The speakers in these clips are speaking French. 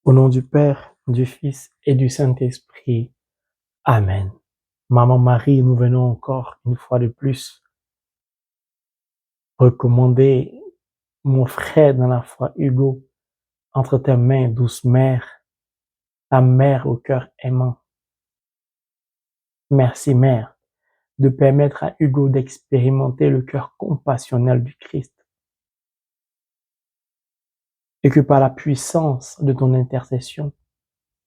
Au nom du Père, du Fils et du Saint-Esprit. Amen. Maman Marie, nous venons encore une fois de plus recommander mon frère dans la foi Hugo entre tes mains, douce mère, ta mère au cœur aimant. Merci mère de permettre à Hugo d'expérimenter le cœur compassionnel du Christ et que par la puissance de ton intercession,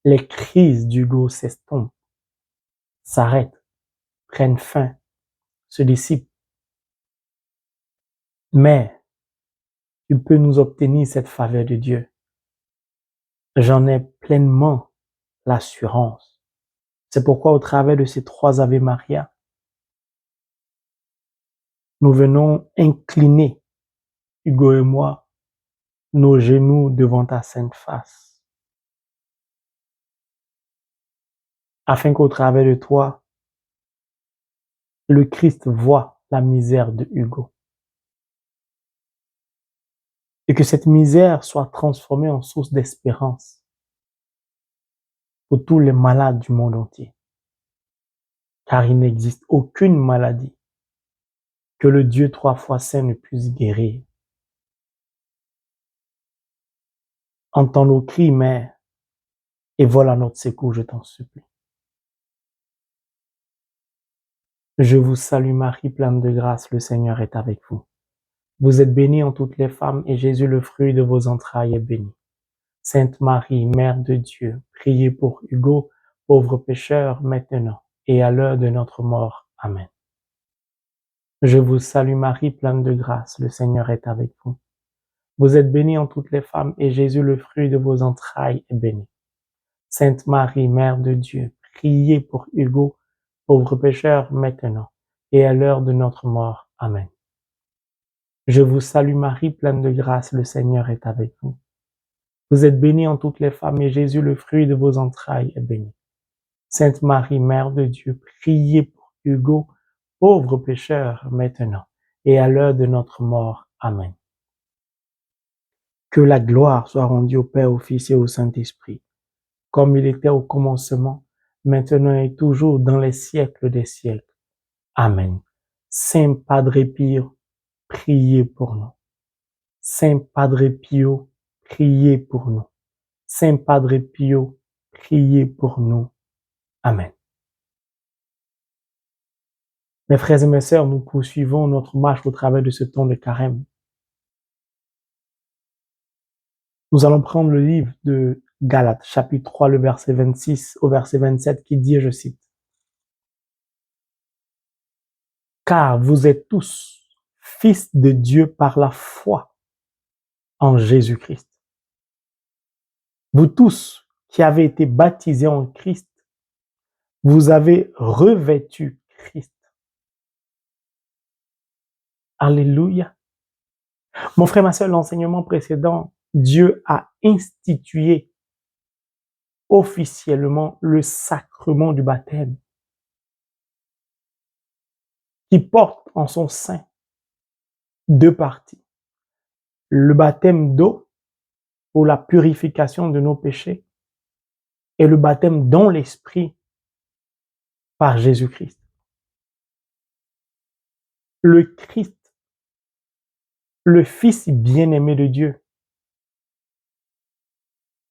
les crises d'Hugo s'estompent, s'arrêtent, prennent fin, se dissipent. Mais tu peux nous obtenir cette faveur de Dieu. J'en ai pleinement l'assurance. C'est pourquoi au travers de ces 3 Ave Maria, nous venons incliner, Hugo et moi, nos genoux devant ta sainte face, afin qu'au travers de toi, le Christ voie la misère de Hugo. Et que cette misère soit transformée en source d'espérance pour tous les malades du monde entier. Car il n'existe aucune maladie que le Dieu 3 fois saint ne puisse guérir. Entends nos cris, Mère, et vole à notre secours, je t'en supplie. Je vous salue Marie, pleine de grâce, le Seigneur est avec vous. Vous êtes bénie en toutes les femmes, et Jésus, le fruit de vos entrailles, est béni. Sainte Marie, Mère de Dieu, priez pour Hugo, pauvre pécheur, maintenant et à l'heure de notre mort. Amen. Je vous salue Marie, pleine de grâce, le Seigneur est avec vous. Vous êtes bénie en toutes les femmes, et Jésus, le fruit de vos entrailles, est béni. Sainte Marie, Mère de Dieu, priez pour Hugo, pauvre pécheur, maintenant et à l'heure de notre mort. Amen. Je vous salue Marie, pleine de grâce, le Seigneur est avec vous. Vous êtes bénie en toutes les femmes, et Jésus, le fruit de vos entrailles, est béni. Sainte Marie, Mère de Dieu, priez pour Hugo, pauvre pécheur, maintenant et à l'heure de notre mort. Amen. Que la gloire soit rendue au Père, au Fils et au Saint-Esprit, comme il était au commencement, maintenant et toujours, dans les siècles des siècles. Amen. Saint Padre Pio, priez pour nous. Saint Padre Pio, priez pour nous. Saint Padre Pio, priez pour nous. Amen. Mes frères et mes sœurs, nous poursuivons notre marche au travers de ce temps de carême. Nous allons prendre le livre de Galates, chapitre 3, le verset 26 au verset 27, qui dit, je cite, « Car vous êtes tous fils de Dieu par la foi en Jésus-Christ. Vous tous qui avez été baptisés en Christ, vous avez revêtu Christ. » Alléluia. Mon frère, ma sœur, l'enseignement précédent, Dieu a institué officiellement le sacrement du baptême qui porte en son sein 2 parties. Le baptême d'eau pour la purification de nos péchés et le baptême dans l'esprit par Jésus-Christ. Le Christ, le Fils bien-aimé de Dieu,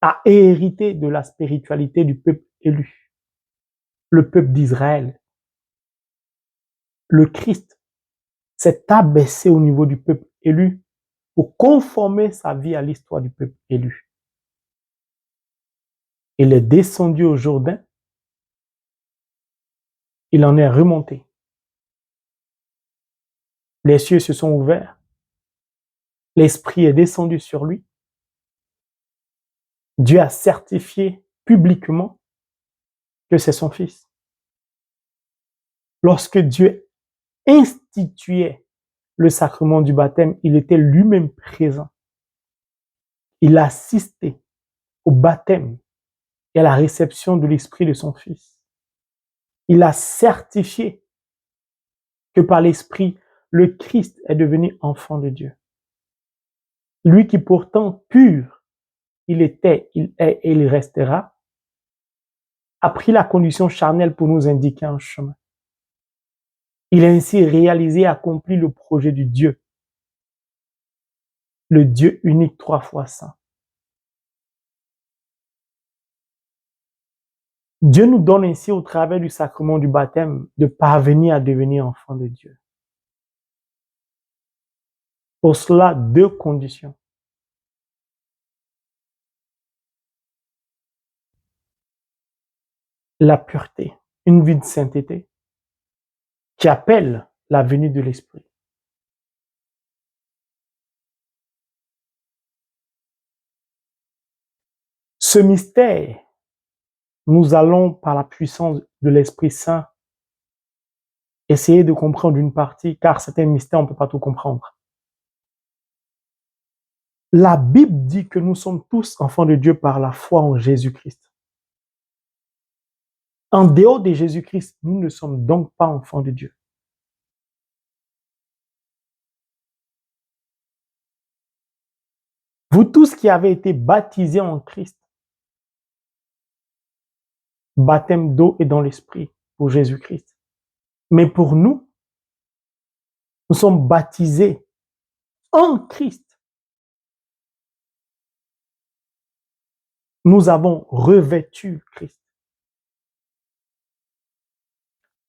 a hérité de la spiritualité du peuple élu, le peuple d'Israël. Le Christ s'est abaissé au niveau du peuple élu pour conformer sa vie à l'histoire du peuple élu. Il est descendu au Jourdain, il en est remonté. Les cieux se sont ouverts, l'Esprit est descendu sur lui. Dieu a certifié publiquement que c'est son Fils. Lorsque Dieu instituait le sacrement du baptême, il était lui-même présent. Il a assisté au baptême et à la réception de l'Esprit de son Fils. Il a certifié que par l'Esprit, le Christ est devenu enfant de Dieu. Lui qui pourtant pur il était, il est et il restera, a pris la condition charnelle pour nous indiquer un chemin. Il a ainsi réalisé et accompli le projet du Dieu, le Dieu unique 3 fois saint. Dieu nous donne ainsi au travers du sacrement du baptême de parvenir à devenir enfant de Dieu. Pour cela, 2 conditions. La pureté, une vie de sainteté qui appelle la venue de l'Esprit. Ce mystère, nous allons, par la puissance de l'Esprit Saint, essayer de comprendre une partie, car certains mystères, on ne peut pas tout comprendre. La Bible dit que nous sommes tous enfants de Dieu par la foi en Jésus-Christ. En dehors de Jésus-Christ, nous ne sommes donc pas enfants de Dieu. Vous tous qui avez été baptisés en Christ, baptême d'eau et dans l'Esprit pour Jésus-Christ. Mais pour nous, nous sommes baptisés en Christ. Nous avons revêtu Christ.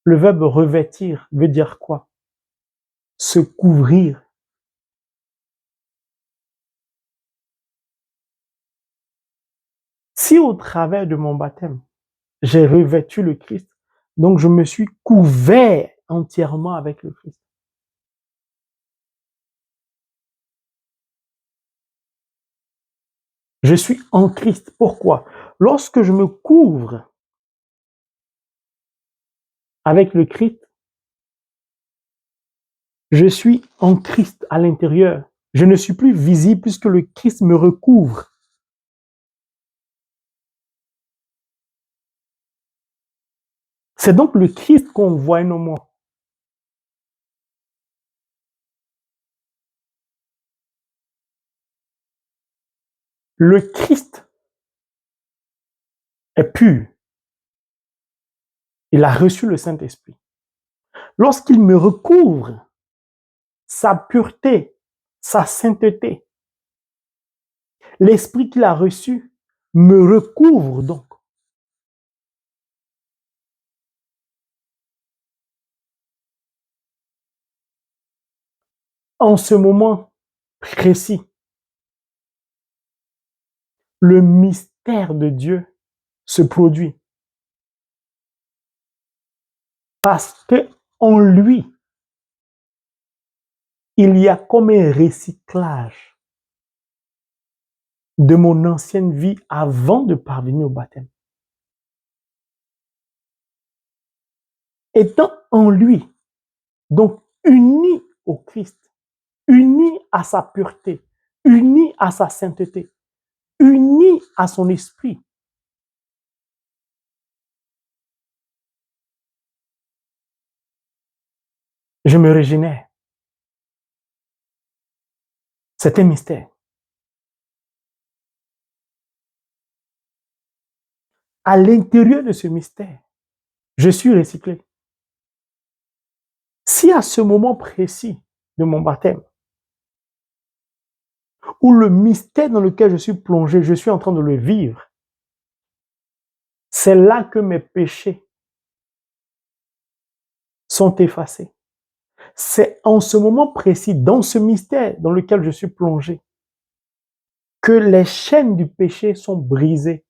Le verbe revêtir veut dire quoi? Se couvrir. Si au travers de mon baptême, j'ai revêtu le Christ, donc je me suis couvert entièrement avec le Christ. Je suis en Christ. Pourquoi? Lorsque je me couvre avec le Christ, je suis en Christ à l'intérieur. Je ne suis plus visible puisque le Christ me recouvre. C'est donc le Christ qu'on voit non moins. Le Christ est pur. Il a reçu le Saint-Esprit. Lorsqu'il me recouvre, sa pureté, sa sainteté, l'Esprit qu'il a reçu me recouvre donc. En ce moment précis, le mystère de Dieu se produit. Parce que en lui, il y a comme un recyclage de mon ancienne vie avant de parvenir au baptême. Étant en lui, donc uni au Christ, uni à sa pureté, uni à sa sainteté, uni à son esprit, je me régénère. C'est un mystère. À l'intérieur de ce mystère, je suis recyclé. Si à ce moment précis de mon baptême, où le mystère dans lequel je suis plongé, je suis en train de le vivre, c'est là que mes péchés sont effacés. C'est en ce moment précis, dans ce mystère dans lequel je suis plongé, que les chaînes du péché sont brisées.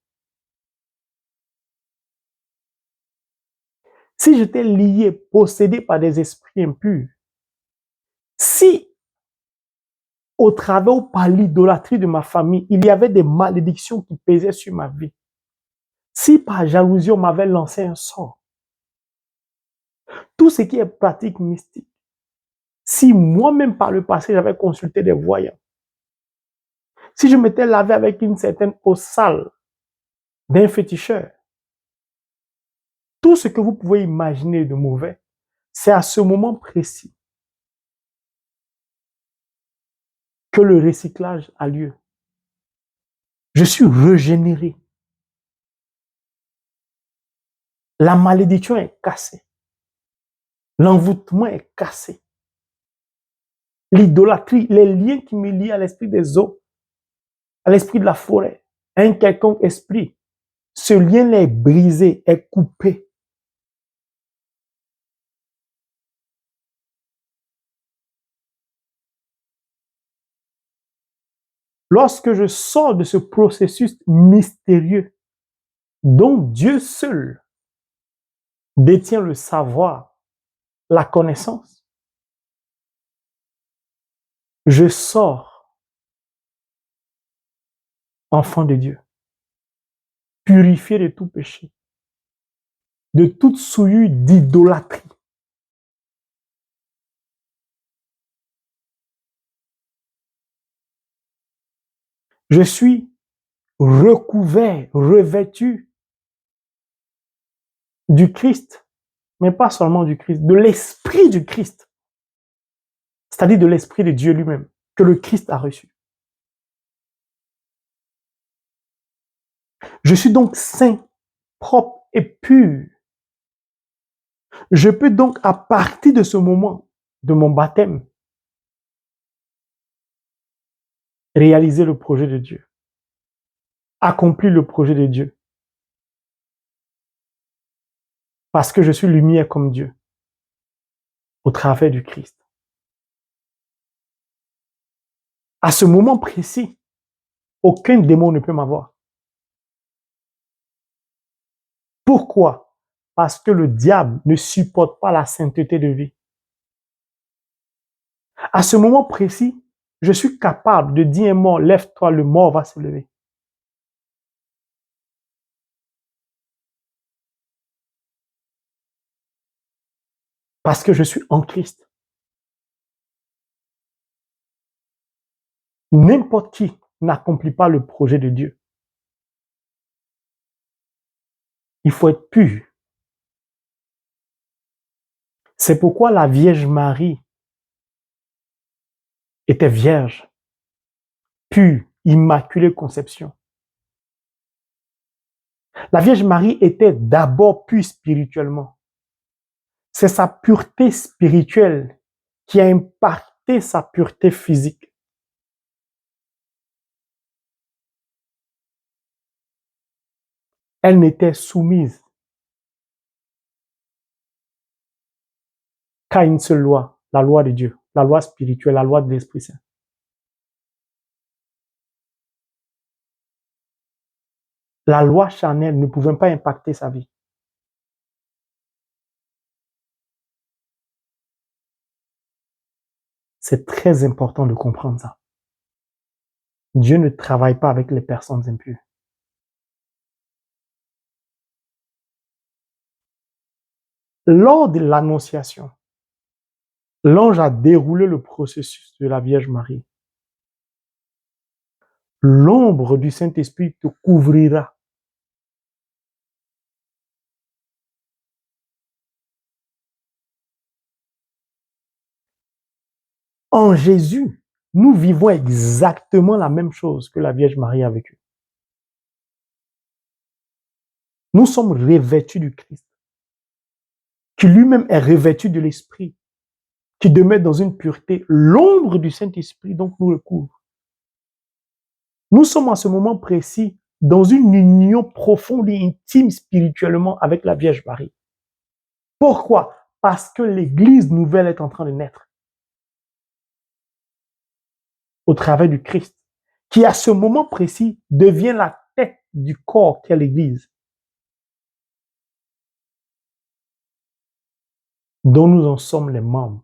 Si j'étais lié, possédé par des esprits impurs, si au travers ou par l'idolâtrie de ma famille, il y avait des malédictions qui pesaient sur ma vie, si par jalousie on m'avait lancé un sort, tout ce qui est pratique mystique, si moi-même par le passé j'avais consulté des voyants, si je m'étais lavé avec une certaine eau sale d'un féticheur, tout ce que vous pouvez imaginer de mauvais, c'est à ce moment précis que le recyclage a lieu. Je suis régénéré. La malédiction est cassée. L'envoûtement est cassé. L'idolâtrie, les liens qui me lient à l'esprit des eaux, à l'esprit de la forêt, à un quelconque esprit, ce lien-là est brisé, est coupé. Lorsque je sors de ce processus mystérieux dont Dieu seul détient le savoir, la connaissance, je sors enfant de Dieu, purifié de tout péché, de toute souillure d'idolâtrie. Je suis recouvert, revêtu du Christ, mais pas seulement du Christ, de l'esprit du Christ, c'est-à-dire de l'esprit de Dieu lui-même, que le Christ a reçu. Je suis donc saint, propre et pur. Je peux donc, à partir de ce moment de mon baptême, réaliser le projet de Dieu, accomplir le projet de Dieu, parce que je suis lumière comme Dieu, au travers du Christ. À ce moment précis, aucun démon ne peut m'avoir. Pourquoi? Parce que le diable ne supporte pas la sainteté de vie. À ce moment précis, je suis capable de dire à un mort, lève-toi, le mort va se lever. Parce que je suis en Christ. N'importe qui n'accomplit pas le projet de Dieu. Il faut être pur. C'est pourquoi la Vierge Marie était vierge, pure, immaculée conception. La Vierge Marie était d'abord pure spirituellement. C'est sa pureté spirituelle qui a impacté sa pureté physique. Elle n'était soumise qu'à une seule loi, la loi de Dieu, la loi spirituelle, la loi de l'Esprit Saint. La loi charnelle ne pouvait pas impacter sa vie. C'est très important de comprendre ça. Dieu ne travaille pas avec les personnes impures. Lors de l'Annonciation, l'ange a déroulé le processus de la Vierge Marie. L'ombre du Saint-Esprit te couvrira. En Jésus, nous vivons exactement la même chose que la Vierge Marie a vécu. Nous sommes revêtus du Christ, qui lui-même est revêtu de l'Esprit, qui demeure dans une pureté. L'ombre du Saint-Esprit donc nous recouvre. Nous sommes à ce moment précis dans une union profonde et intime spirituellement avec la Vierge Marie. Pourquoi? Parce que l'Église nouvelle est en train de naître au travers du Christ, qui à ce moment précis devient la tête du corps qu'est l'Église, dont nous en sommes les membres.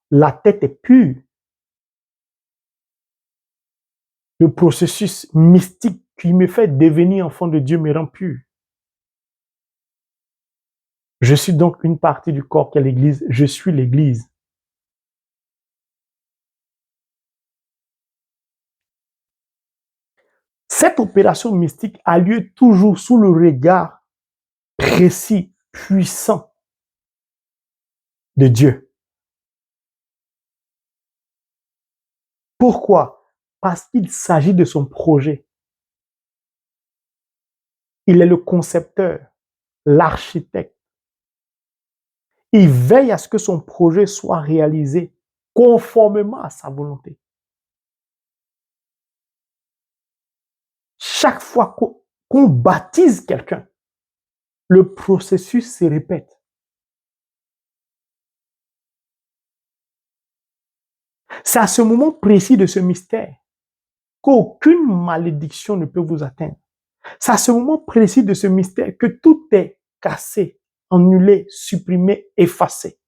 La tête est pure. Le processus mystique qui me fait devenir enfant de Dieu me rend pur. Je suis donc une partie du corps qu'est l'Église. Je suis l'Église. Cette opération mystique a lieu toujours sous le regard précis, puissant de Dieu. Pourquoi? Parce qu'il s'agit de son projet. Il est le concepteur, l'architecte. Il veille à ce que son projet soit réalisé conformément à sa volonté. Chaque fois qu'on baptise quelqu'un, le processus se répète. C'est à ce moment précis de ce mystère qu'aucune malédiction ne peut vous atteindre. C'est à ce moment précis de ce mystère que tout est cassé, annulé, supprimé, effacé.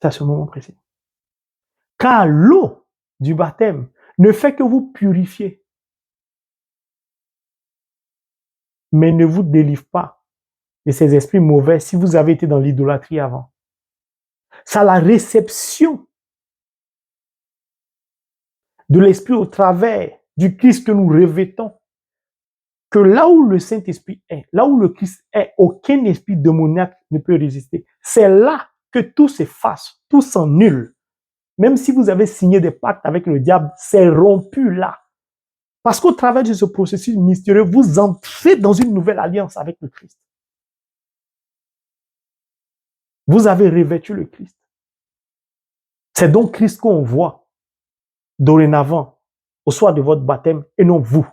C'est à ce moment précis. Car l'eau du baptême ne fait que vous purifier, mais ne vous délivre pas de ces esprits mauvais si vous avez été dans l'idolâtrie avant. C'est la réception de l'Esprit au travers du Christ que nous revêtons, que là où le Saint-Esprit est, là où le Christ est, aucun esprit démoniaque ne peut résister. C'est là que tout s'efface, tout s'annule. Même si vous avez signé des pactes avec le diable, c'est rompu là. Parce qu'au travers de ce processus mystérieux, vous entrez dans une nouvelle alliance avec le Christ. Vous avez revêtu le Christ. C'est donc Christ qu'on voit dorénavant au soir de votre baptême et non vous.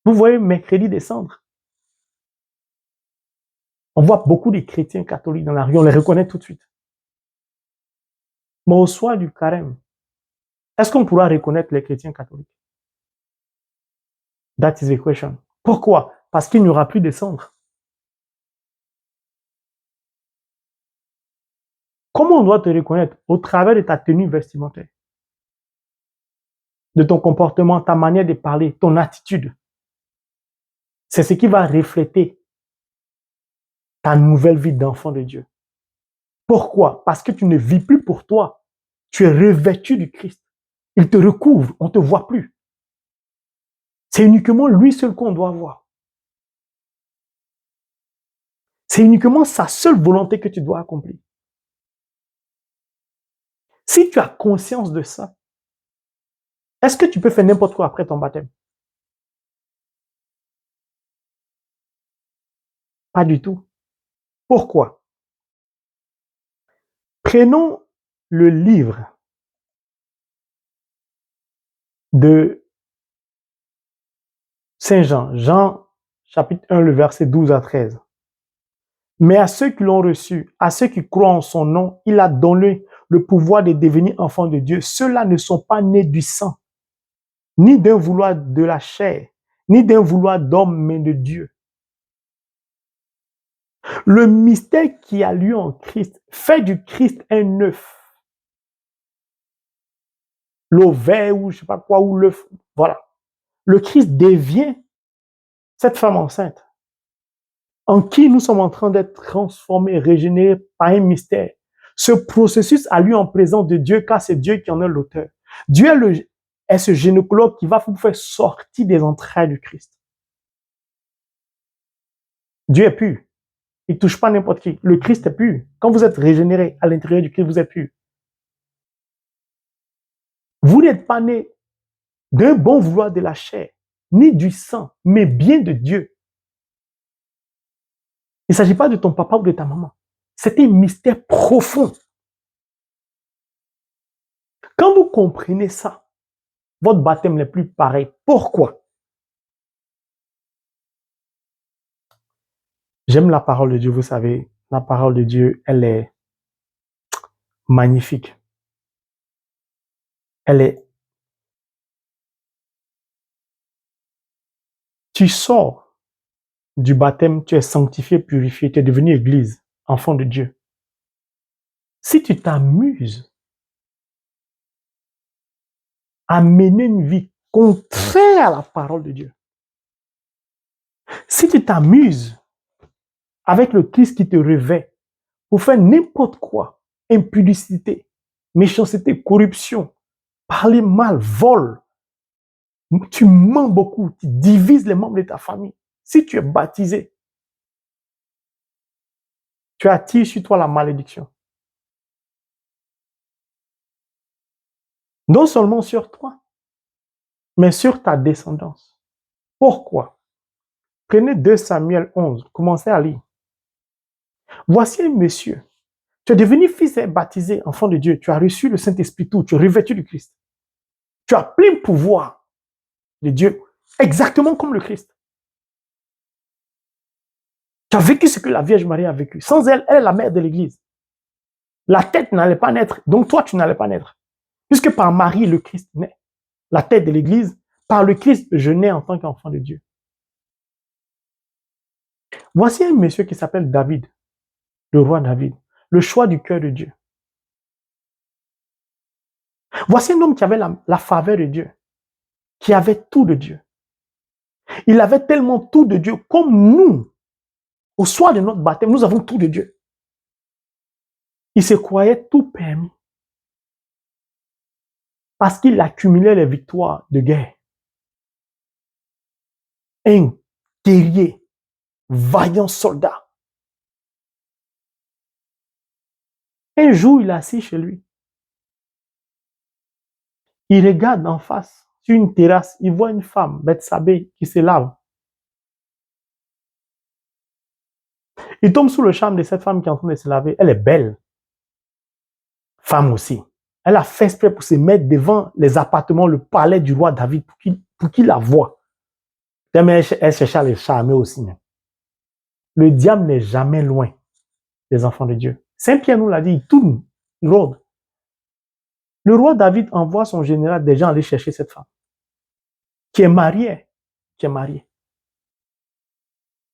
Vous voyez mercredi descendre. On voit beaucoup de chrétiens catholiques dans la rue, on les reconnaît tout de suite. Mais au soir du carême, est-ce qu'on pourra reconnaître les chrétiens catholiques? That is the question. Pourquoi? Parce qu'il n'y aura plus de cendres. Comment on doit te reconnaître? Au travers de ta tenue vestimentaire, de ton comportement, ta manière de parler, ton attitude. C'est ce qui va refléter ta nouvelle vie d'enfant de Dieu. Pourquoi? Parce que tu ne vis plus pour toi. Tu es revêtu du Christ. Il te recouvre, on ne te voit plus. C'est uniquement lui seul qu'on doit voir. C'est uniquement sa seule volonté que tu dois accomplir. Si tu as conscience de ça, est-ce que tu peux faire n'importe quoi après ton baptême? Pas du tout. Pourquoi? Prenons le livre de Saint Jean, Jean chapitre 1, le verset 12 à 13. Mais à ceux qui l'ont reçu, à ceux qui croient en son nom, il a donné le pouvoir de devenir enfants de Dieu. Ceux-là ne sont pas nés du sang, ni d'un vouloir de la chair, ni d'un vouloir d'homme, mais de Dieu. Le mystère qui a lieu en Christ fait du Christ un œuf. L'ovaire ou je ne sais pas quoi, ou l'œuf. Voilà. Le Christ devient cette femme enceinte en qui nous sommes en train d'être transformés, régénérés par un mystère. Ce processus a lieu en présence de Dieu, car c'est Dieu qui en est l'auteur. Dieu est ce gynécologue qui va vous faire sortir des entrailles du Christ. Dieu est pur. Il ne touche pas n'importe qui. Le Christ est pur. Quand vous êtes régénéré à l'intérieur du Christ, vous êtes pur. Vous n'êtes pas né d'un bon vouloir de la chair, ni du sang, mais bien de Dieu. Il ne s'agit pas de ton papa ou de ta maman. C'est un mystère profond. Quand vous comprenez ça, votre baptême n'est plus pareil. Pourquoi? J'aime la parole de Dieu, vous savez. La parole de Dieu, elle est magnifique. Elle est... Tu sors du baptême, tu es sanctifié, purifié, tu es devenu église, enfant de Dieu. Si tu t'amuses à mener une vie contraire à la parole de Dieu, si tu t'amuses avec le Christ qui te revêt pour faire n'importe quoi, impudicité, méchanceté, corruption, parler mal, vol, tu mens beaucoup, tu divises les membres de ta famille. Si tu es baptisé, tu attires sur toi la malédiction. Non seulement sur toi, mais sur ta descendance. Pourquoi? Prenez 2 Samuel 11, commencez à lire. Voici un monsieur. Tu es devenu fils et baptisé, enfant de Dieu. Tu as reçu le Saint-Esprit, tout. Tu es revêtu du Christ. Tu as plein pouvoir de Dieu, exactement comme le Christ. Tu as vécu ce que la Vierge Marie a vécu. Sans elle, elle est la mère de l'Église. La tête n'allait pas naître, donc toi, tu n'allais pas naître. Puisque par Marie, le Christ naît. La tête de l'Église, par le Christ, je nais en tant qu'enfant de Dieu. Voici un monsieur qui s'appelle David, le roi David, le choix du cœur de Dieu. Voici un homme qui avait la faveur de Dieu, qui avait tout de Dieu. Il avait tellement tout de Dieu comme nous, au soir de notre baptême, nous avons tout de Dieu. Il se croyait tout permis parce qu'il accumulait les victoires de guerre. Un guerrier, vaillant soldat. Un jour, il est assis chez lui. Il regarde en face, sur une terrasse, il voit une femme, Bethsabée, qui se lave. Il tombe sous le charme de cette femme qui est en train de se laver. Elle est belle. Femme aussi. Elle a fait exprès pour se mettre devant les appartements, le palais du roi David, pour qu'il la voie. Elle cherche à les charmer aussi. Le diable n'est jamais loin des enfants de Dieu. Saint Pierre nous l'a dit, il tourne, il rôde. Le roi David envoie son général des gens aller chercher cette femme, qui est mariée.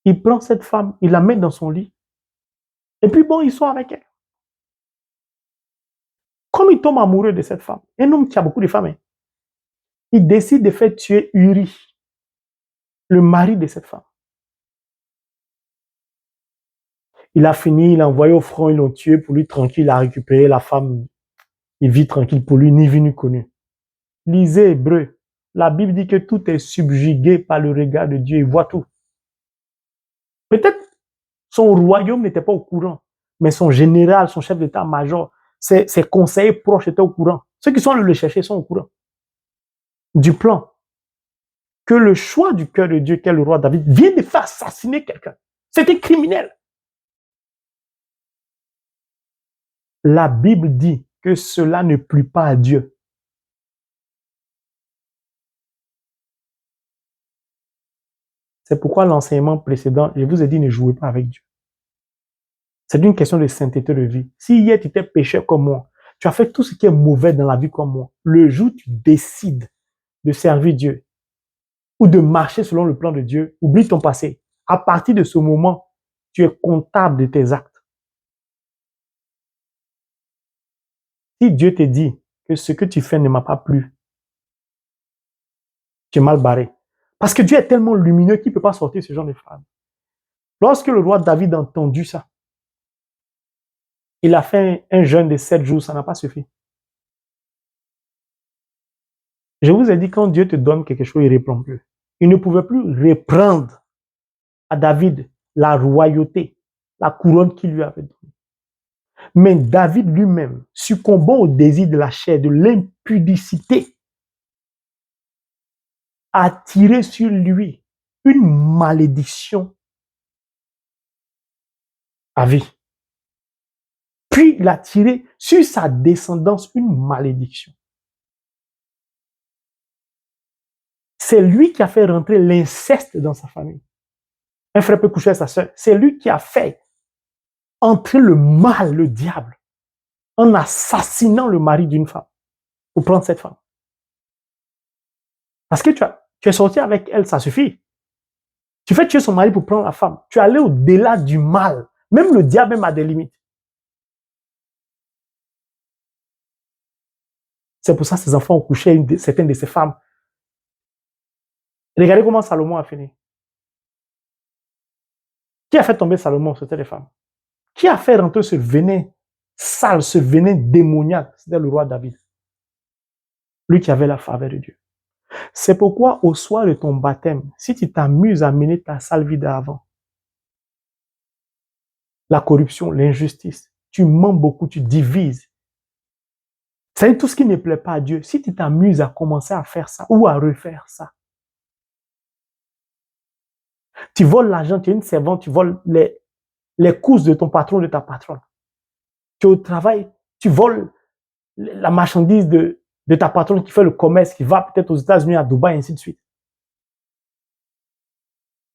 Il prend cette femme, il la met dans son lit, et puis bon, il sort avec elle. Comme il tombe amoureux de cette femme, un homme qui a beaucoup de femmes, il décide de faire tuer Uri, le mari de cette femme. Il a fini, il a envoyé au front, ils l'ont tué pour lui tranquille, il a récupéré la femme. Il vit tranquille pour lui, ni vu ni connu. Lisez Hébreu. La Bible dit que tout est subjugué par le regard de Dieu, il voit tout. Peut-être son royaume n'était pas au courant, mais son général, son chef d'état-major, ses conseillers proches étaient au courant. Ceux qui sont allés le chercher sont au courant du plan. Que le choix du cœur de Dieu, qu'est le roi David, vient de faire assassiner quelqu'un. C'était criminel. La Bible dit que cela ne plut pas à Dieu. C'est pourquoi l'enseignement précédent, je vous ai dit, ne jouez pas avec Dieu. C'est une question de sainteté de vie. Si hier tu étais pécheur comme moi, tu as fait tout ce qui est mauvais dans la vie comme moi, le jour où tu décides de servir Dieu ou de marcher selon le plan de Dieu, oublie ton passé. À partir de ce moment, tu es comptable de tes actes. Si Dieu te dit que ce que tu fais ne m'a pas plu, tu es mal barré. Parce que Dieu est tellement lumineux qu'il ne peut pas sortir ce genre de phrase. Lorsque le roi David a entendu ça, il a fait un jeûne de 7 jours, ça n'a pas suffi. Je vous ai dit, quand Dieu te donne quelque chose, il ne reprend plus. Il ne pouvait plus reprendre à David la royauté, la couronne qu'il lui avait donnée. Mais David lui-même, succombant au désir de la chair, de l'impudicité, a tiré sur lui une malédiction à vie. Puis il a tiré sur sa descendance une malédiction. C'est lui qui a fait rentrer l'inceste dans sa famille. Un frère peut coucher avec sa sœur. C'est lui qui a fait entrer le mal, le diable, en assassinant le mari d'une femme pour prendre cette femme. Parce que tu es sorti avec elle, ça suffit. Tu fais tuer son mari pour prendre la femme. Tu es allé au-delà du mal. Même le diable même a des limites. C'est pour ça que ses enfants ont couché avec certaines de ces femmes. Regardez comment Salomon a fini. Qui a fait tomber Salomon? C'était les femmes. Qui a fait rentrer ce venin sale, ce venin démoniaque? C'était le roi David. Lui qui avait la faveur de Dieu. C'est pourquoi au soir de ton baptême, si tu t'amuses à mener ta sale vie d'avant, la corruption, l'injustice, tu mens beaucoup, tu divises, C'est tout ce qui ne plaît pas à Dieu. Si tu t'amuses à commencer à faire ça ou à refaire ça, tu voles l'argent, tu es une servante, tu voles les courses de ton patron, de ta patronne. Tu es au travail, tu voles la marchandise de ta patronne qui fait le commerce, qui va peut-être aux États-Unis, à Dubaï, et ainsi de suite.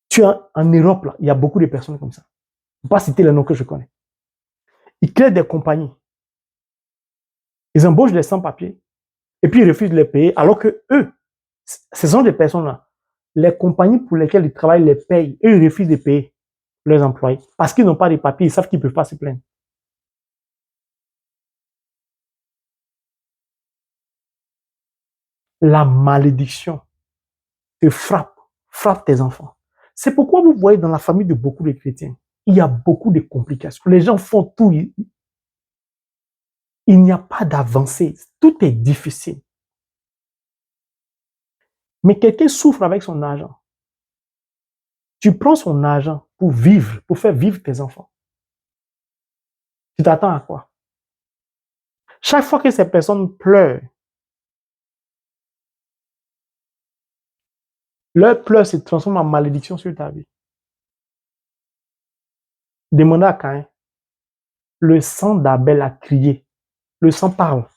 Tu es en Europe, là, il y a beaucoup de personnes comme ça. Je ne vais pas citer les noms que je connais. Ils créent des compagnies. Ils embauchent des sans-papiers et puis ils refusent de les payer, alors que eux, ce sont des personnes-là. Les compagnies pour lesquelles ils travaillent les payent et ils refusent de payer leurs employés parce qu'ils n'ont pas de papiers, ils savent qu'ils ne peuvent pas se plaindre. La malédiction te frappe tes enfants. C'est pourquoi vous voyez dans la famille de beaucoup de chrétiens, il y a beaucoup de complications. Les gens font tout. Il n'y a pas d'avancée. Tout est difficile. Mais quelqu'un souffre avec son argent. Tu prends son argent pour vivre, pour faire vivre tes enfants. Tu t'attends à quoi? Chaque fois que ces personnes pleurent, leur pleurs se transforment en malédiction sur ta vie. Demandez à Caïn. Le sang d'Abel a crié. Le sang parle.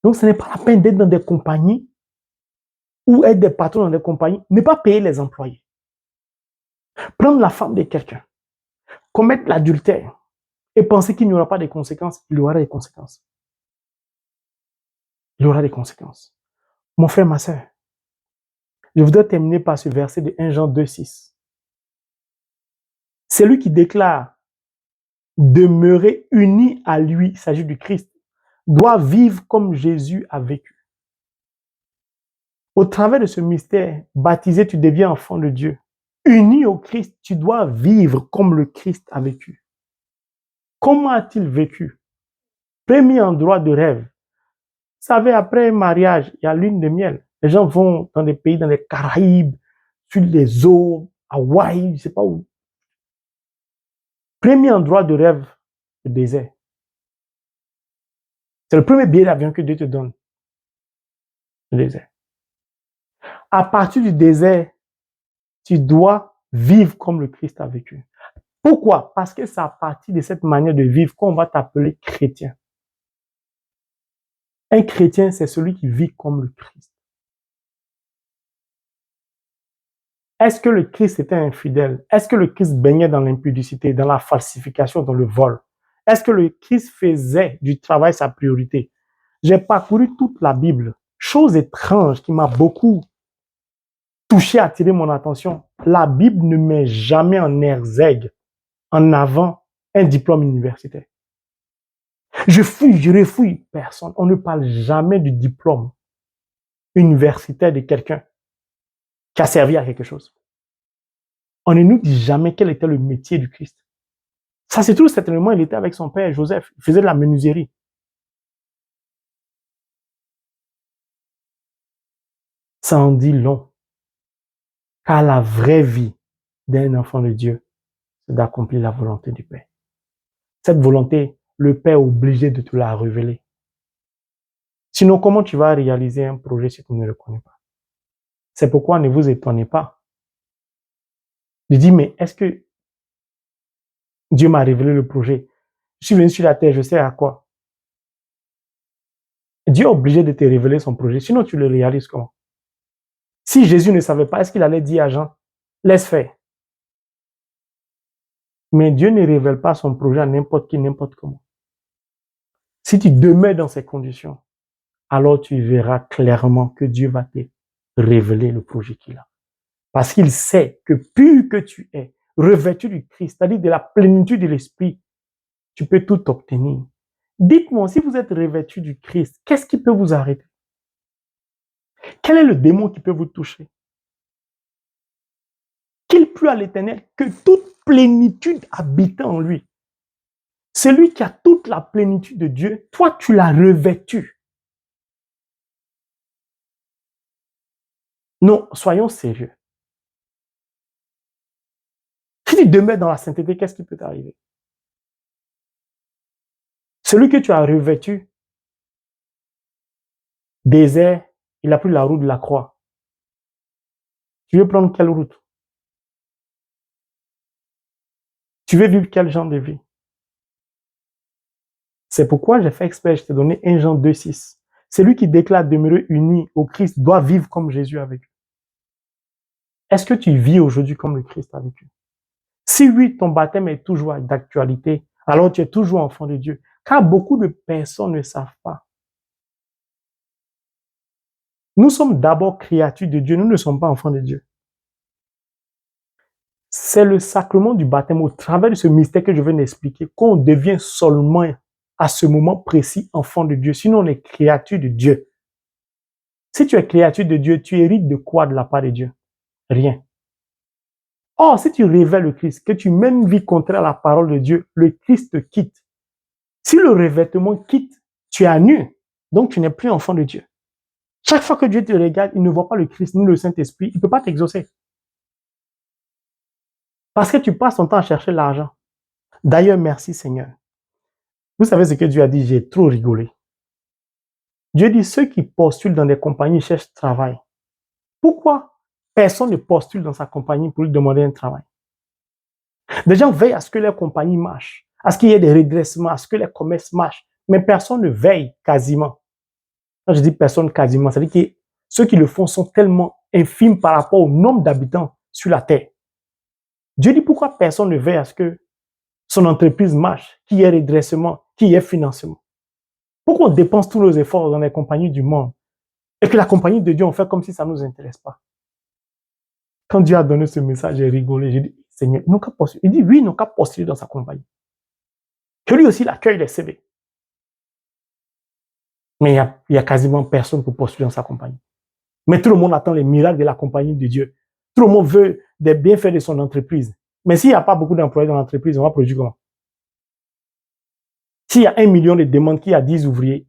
Donc, ce n'est pas la peine d'être dans des compagnies ou être des patrons dans des compagnies. Ne pas payer les employés. Prendre la femme de quelqu'un. Commettre l'adultère. Et penser qu'il n'y aura pas de conséquences. Il y aura des conséquences. Il y aura des conséquences. Mon frère, ma soeur, je voudrais terminer par ce verset de 1 Jean 2,6. C'est lui qui déclare demeurer uni à lui, il s'agit du Christ, doit vivre comme Jésus a vécu. Au travers de ce mystère, baptisé, tu deviens enfant de Dieu. Uni au Christ, tu dois vivre comme le Christ a vécu. Comment a-t-il vécu? Premier endroit de rêve. Vous savez, après un mariage, il y a lune de miel. Les gens vont dans des pays, dans les Caraïbes, sur les eaux, Hawaï, je ne sais pas où. Premier endroit de rêve, le désert. C'est le premier billet d'avion que Dieu te donne. Le désert. À partir du désert, tu dois vivre comme le Christ a vécu. Pourquoi? Parce que c'est à partir de cette manière de vivre qu'on va t'appeler chrétien. Un chrétien, c'est celui qui vit comme le Christ. Est-ce que le Christ était infidèle? Est-ce que le Christ baignait dans l'impudicité, dans la falsification, dans le vol? Est-ce que le Christ faisait du travail sa priorité? J'ai parcouru toute la Bible. Chose étrange qui m'a beaucoup touché, attiré mon attention. La Bible ne met jamais en exergue, en avant, un diplôme universitaire. Je fouille, je refouille, personne. On ne parle jamais du diplôme universitaire de quelqu'un qui a servi à quelque chose. On ne nous dit jamais quel était le métier du Christ. Ça se trouve certainement, il était avec son père Joseph. Il faisait de la menuiserie. Ça en dit long. Car la vraie vie d'un enfant de Dieu, c'est d'accomplir la volonté du Père. Cette volonté, le Père est obligé de te la révéler. Sinon, comment tu vas réaliser un projet si tu ne le connais pas? C'est pourquoi ne vous étonnez pas. Je dis, mais est-ce que Dieu m'a révélé le projet? Je suis venu sur la terre, je sais à quoi. Dieu est obligé de te révéler son projet, sinon tu le réalises comment? Si Jésus ne savait pas, est-ce qu'il allait dire à Jean, laisse faire? Mais Dieu ne révèle pas son projet à n'importe qui, n'importe comment. Si tu demeures dans ces conditions, alors tu verras clairement que Dieu va te révéler le projet qu'il a. Parce qu'il sait que plus que tu es revêtu du Christ, c'est-à-dire de la plénitude de l'Esprit, tu peux tout obtenir. Dites-moi, si vous êtes revêtu du Christ, qu'est-ce qui peut vous arrêter? Quel est le démon qui peut vous toucher? Qu'il plût à l'Éternel que toute plénitude habite en lui. Celui qui a toute la plénitude de Dieu, toi tu l'as revêtu. Non, soyons sérieux. Si tu demeures dans la sainteté, qu'est-ce qui peut t'arriver? Celui que tu as revêtu, désert, il a pris la route de la croix. Tu veux prendre quelle route? Tu veux vivre quel genre de vie? C'est pourquoi j'ai fait exprès, je t'ai donné 1 Jean 2,6. Celui qui déclare demeurer uni au Christ doit vivre comme Jésus avec lui. Est-ce que tu vis aujourd'hui comme le Christ avec lui? Si oui, ton baptême est toujours d'actualité, alors tu es toujours enfant de Dieu. Car beaucoup de personnes ne savent pas. Nous sommes d'abord créatures de Dieu, nous ne sommes pas enfants de Dieu. C'est le sacrement du baptême, au travers de ce mystère que je viens d'expliquer, qu'on devient seulement à ce moment précis enfant de Dieu. Sinon, on est créature de Dieu. Si tu es créature de Dieu, tu hérites de quoi de la part de Dieu? Rien. Or, si tu révèles le Christ, que tu mènes une vie contraire à la parole de Dieu, le Christ te quitte. Si le revêtement quitte, tu es à nu. Donc, tu n'es plus enfant de Dieu. Chaque fois que Dieu te regarde, il ne voit pas le Christ ni le Saint-Esprit. Il ne peut pas t'exaucer. Parce que tu passes ton temps à chercher l'argent. D'ailleurs, merci Seigneur. Vous savez ce que Dieu a dit? J'ai trop rigolé. Dieu dit, ceux qui postulent dans des compagnies cherchent travail. Pourquoi personne ne postule dans sa compagnie pour lui demander un travail? Les gens veillent à ce que les compagnies marchent, à ce qu'il y ait des redressements, à ce que les commerces marchent. Mais personne ne veille quasiment. Quand je dis personne quasiment, ça veut dire que ceux qui le font sont tellement infimes par rapport au nombre d'habitants sur la terre. Dieu dit pourquoi personne ne veille à ce que son entreprise marche, qu'il y ait redressement, qu'il y ait financement. Pourquoi on dépense tous nos efforts dans les compagnies du monde et que la compagnie de Dieu, on fait comme si ça ne nous intéresse pas? Quand Dieu a donné ce message, j'ai rigolé. J'ai dit, Seigneur, ils n'ont qu'à postuler. Il dit, oui, ils n'ont qu'à postuler dans sa compagnie. Que lui aussi, il accueille les CV. Mais il y a quasiment personne pour postuler dans sa compagnie. Mais tout le monde attend les miracles de la compagnie de Dieu. Tout le monde veut des bienfaits de son entreprise. Mais s'il n'y a pas beaucoup d'employés dans l'entreprise, on va produire comment? S'il y a 1 million de demandes, qu'il y a 10 ouvriers,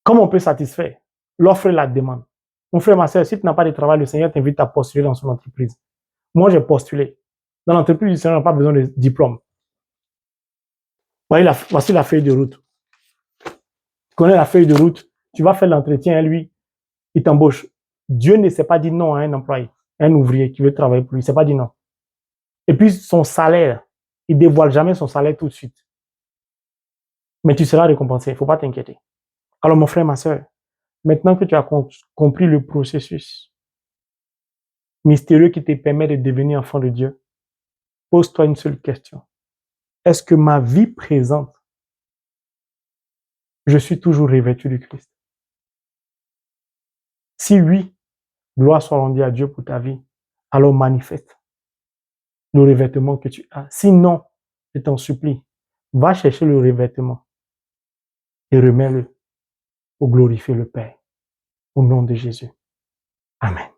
comment on peut satisfaire l'offre et la demande? Mon frère, ma soeur, si tu n'as pas de travail, le Seigneur t'invite à postuler dans son entreprise. Moi, j'ai postulé. Dans l'entreprise du Seigneur, on n'a pas besoin de diplôme. Voici la feuille de route. Tu connais la feuille de route, tu vas faire l'entretien à lui, il t'embauche. Dieu ne s'est pas dit non à un employé, un ouvrier qui veut travailler pour lui, il ne s'est pas dit non. Et puis son salaire, il ne dévoile jamais son salaire tout de suite. Mais tu seras récompensé, il ne faut pas t'inquiéter. Alors mon frère, ma soeur, maintenant que tu as compris le processus mystérieux qui te permet de devenir enfant de Dieu, pose-toi une seule question. Est-ce que ma vie présente, je suis toujours revêtu du Christ? Si oui, gloire soit rendue à Dieu pour ta vie, alors manifeste le revêtement que tu as. Sinon, je t'en supplie, va chercher le revêtement et remets-le pour glorifier le Père. Au nom de Jésus. Amen.